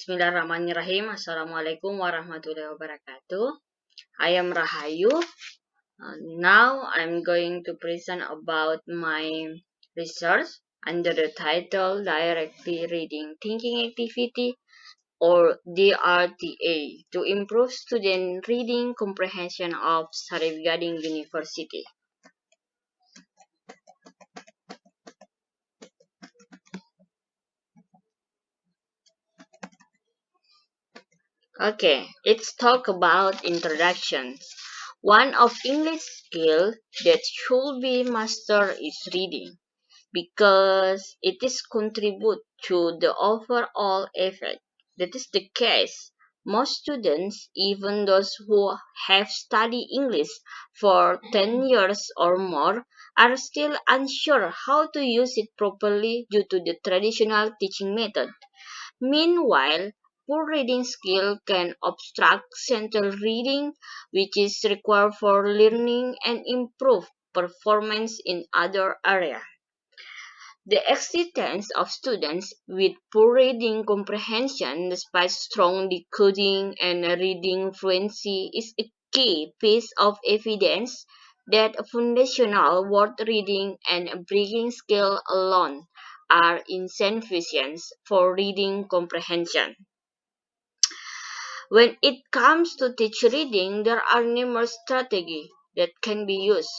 Bismillahirrahmanirrahim. Assalamualaikum warahmatullahi wabarakatuh. I am Rahayu. Now I'm going to present about my research under the title Directly Reading Thinking Activity or DRTA to improve student reading comprehension of Safeguarding University. Okay, let's talk about introduction. One of English skill that should be mastered is reading because it is contribute to the overall effect. That is the case. Most students, even those who have studied English for 10 years or more, are still unsure how to use it properly due to the traditional teaching method. Meanwhile, poor reading skill can obstruct central reading, which is required for learning and improve performance in other areas. The existence of students with poor reading comprehension despite strong decoding and reading fluency is a key piece of evidence that foundational word reading and breaking skill alone are insufficient for reading comprehension. When it comes to teach reading, there are numerous strategies that can be used.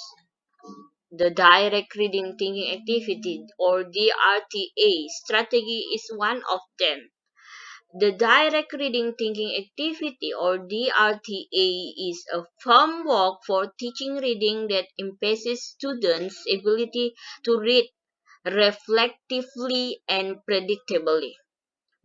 The direct reading thinking activity or DRTA strategy is one of them. The direct reading thinking activity or DRTA is a framework for teaching reading that emphasizes students' ability to read reflectively and predictably.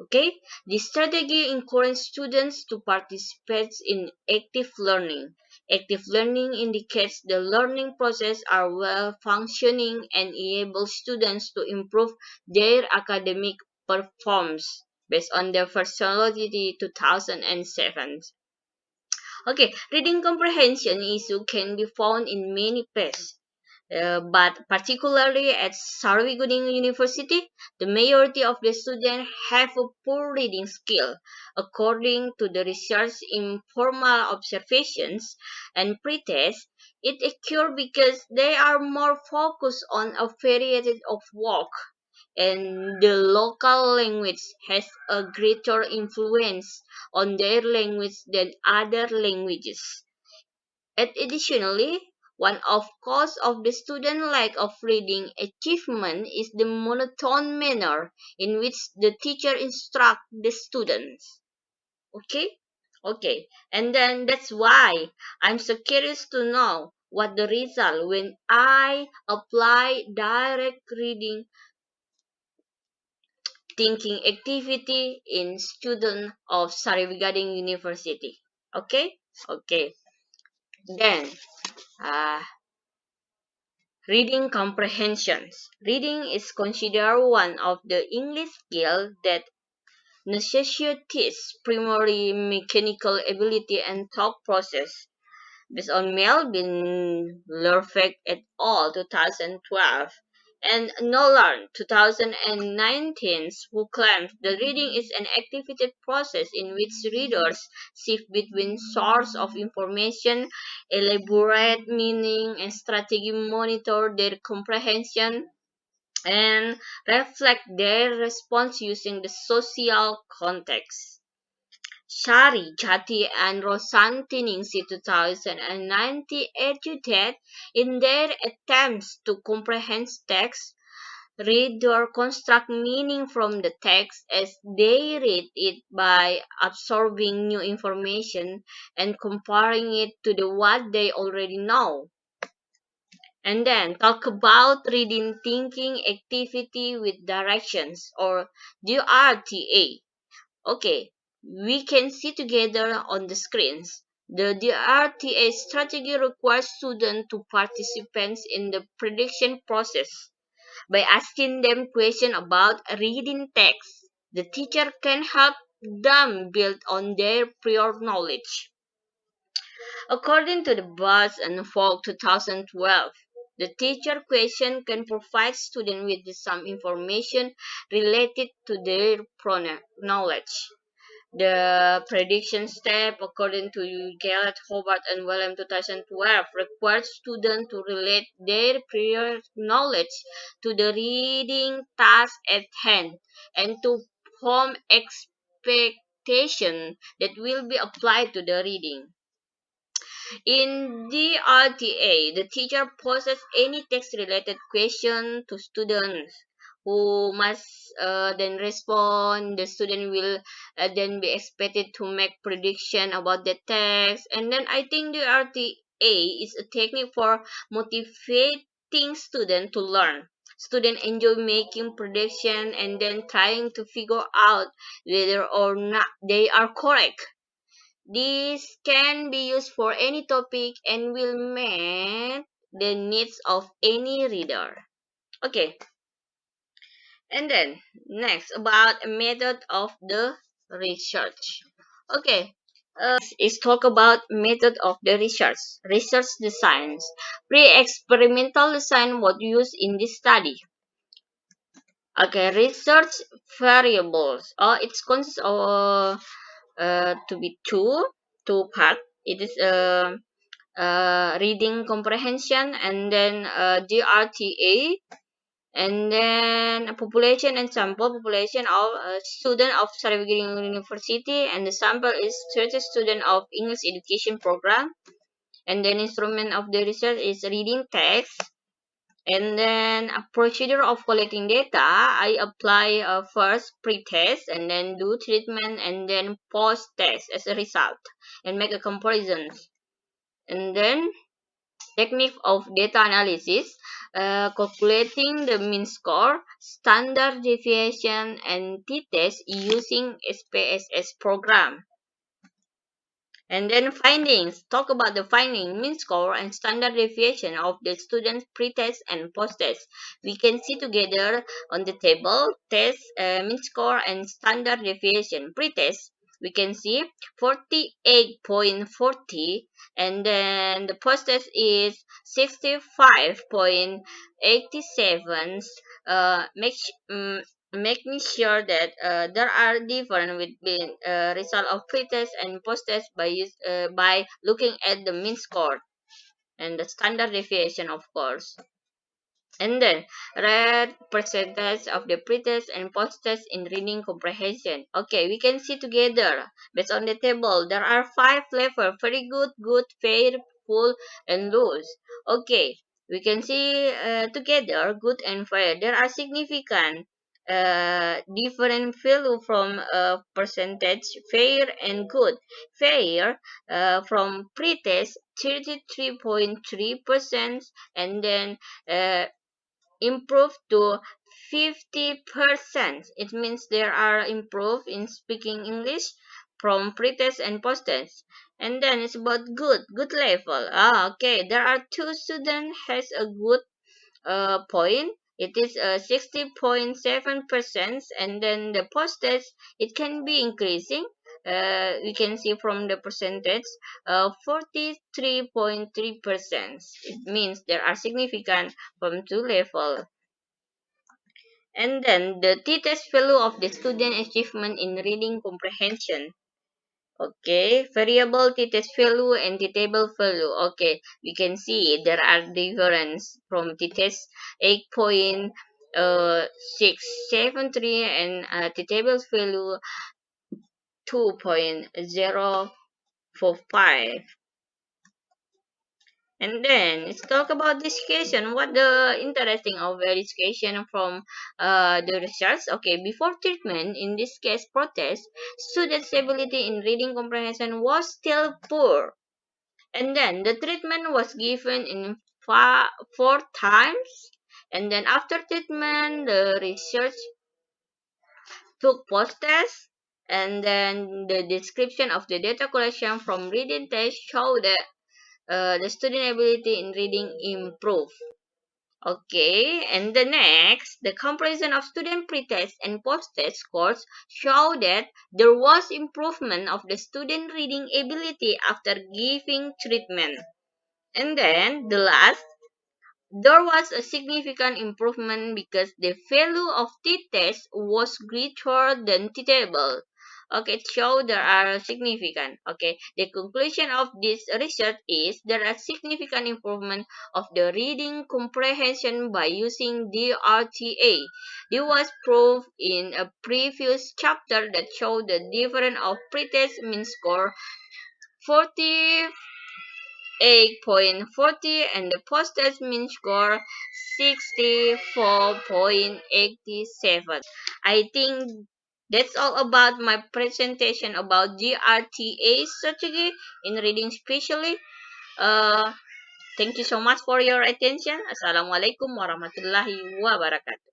Okay, this strategy encourages students to participate in active learning. Active learning indicates the learning process are well functioning and enables students to improve their academic performance based on their personality 2007. Okay, reading comprehension issue can be found in many places. But particularly at Safeguarding University, the majority of the students have a poor reading skill. According to the research informal observations and pretest, it occurs because they are more focused on a variety of work, and the local language has a greater influence on their language than other languages. And additionally, one of cause of the student lack of reading achievement is the monotone manner in which the teacher instruct the students. Okay? Okay. And then that's why I'm so curious to know what the result when I apply direct reading thinking activity in student of Safeguarding University. Okay? Okay. Then uh, reading comprehensions. Reading is considered one of the English skills that necessitates primary mechanical ability and thought process. Based on Melvin Lerfect et al. 2012 and Nolan 2019, who claims the reading is an activated process in which readers shift between source of information, elaborate meaning, and strategy monitor their comprehension and reflect their response using the social context. Shari, Jati, and Rosan Tiningsi 2019 argued in their attempts to comprehend text, readers construct meaning from the text as they read it by absorbing new information and comparing it to what they already know. And then talk about reading thinking activity with directions or DRTA. Okay, we can see together on the screens. The DRTA strategy requires students to participate in the prediction process. By asking them questions about reading text, the teacher can help them build on their prior knowledge. According to the Buzz and Folk 2012, the teacher question can provide students with some information related to their knowledge. The prediction step, according to Gallup, Hobart, and William 2012, requires students to relate their prior knowledge to the reading task at hand and to form expectation that will be applied to the reading. In the RTA, the teacher poses any text-related question to students who must then respond. The student will then be expected to make prediction about the text. And then I think the RTA is a technique for motivating students to learn. Students enjoy making prediction and then trying to figure out whether or not they are correct. This can be used for any topic and will meet the needs of any reader. Okay, and then next about a method of the research. Okay, is talk about method of the research. Research designs. Pre-experimental design was used in this study. Okay, research variables. It consists of to be two part. It is reading comprehension, and then GRTA, and then a population and sample population of student of Saravagiring University, and the sample is 30 student of English education program, and then instrument of the research is reading text, and then a procedure of collecting data. I apply first pretest and then do treatment and then post test as a result and make a comparison, and then technique of data analysis, calculating the mean score, standard deviation, and t-test using SPSS program. And then findings. Talk about the finding, mean score, and standard deviation of the students' pre-test and post-test. We can see together on the table test, mean score, and standard deviation. Pre-test, we can see 48.40, and then the post-test is 65.87. Make making sure that there are different between result of pretest and post-test by looking at the mean score and the standard deviation, of course. And then red percentage of the pretest and post-test in reading comprehension. Okay, we can see together based on the table. There are 5 levels: very good, good, fair, full, and loose. Okay, we can see together good and fair. There are significant different value from percentage fair and good. Fair from pretest 33.3%, and then uh, improve to 50%. It means there are improved in speaking English from pretest and post-test. And then it's about good level. Okay. There are two students has a good point. It is 60.7%, and then the post-test it can be increasing. We can see from the percentage 43.3%. It means there are significant from two level. And then the t-test value of the student achievement in reading comprehension. Okay, variable t-test value and t-table value. Okay, we can see there are difference from t-test 8.673 and t-table value 2.045. And then let's talk about discussion. What the interesting of discussion from the research? Okay, before treatment, in this case, protest, students' ability in reading comprehension was still poor. And then the treatment was given in 4 times. And then after treatment, the research took post-test. And then the description of the data collection from reading test show that the student ability in reading improved. Okay, and the next, the comparison of student pretest and post-test scores show that there was improvement of the student reading ability after giving treatment. And then the last, there was a significant improvement because the value of t-test was greater than t-table. Okay, it shows there are significant. Okay, the conclusion of this research is there are significant improvement of the reading comprehension by using DRTA. This was proved in a previous chapter that showed the difference of pretest mean score 48.40 and the posttest mean score 64.87. I think that's all about my presentation about GRTA strategy in reading specially. Uh, Thank you so much for your attention. Assalamualaikum warahmatullahi wabarakatuh.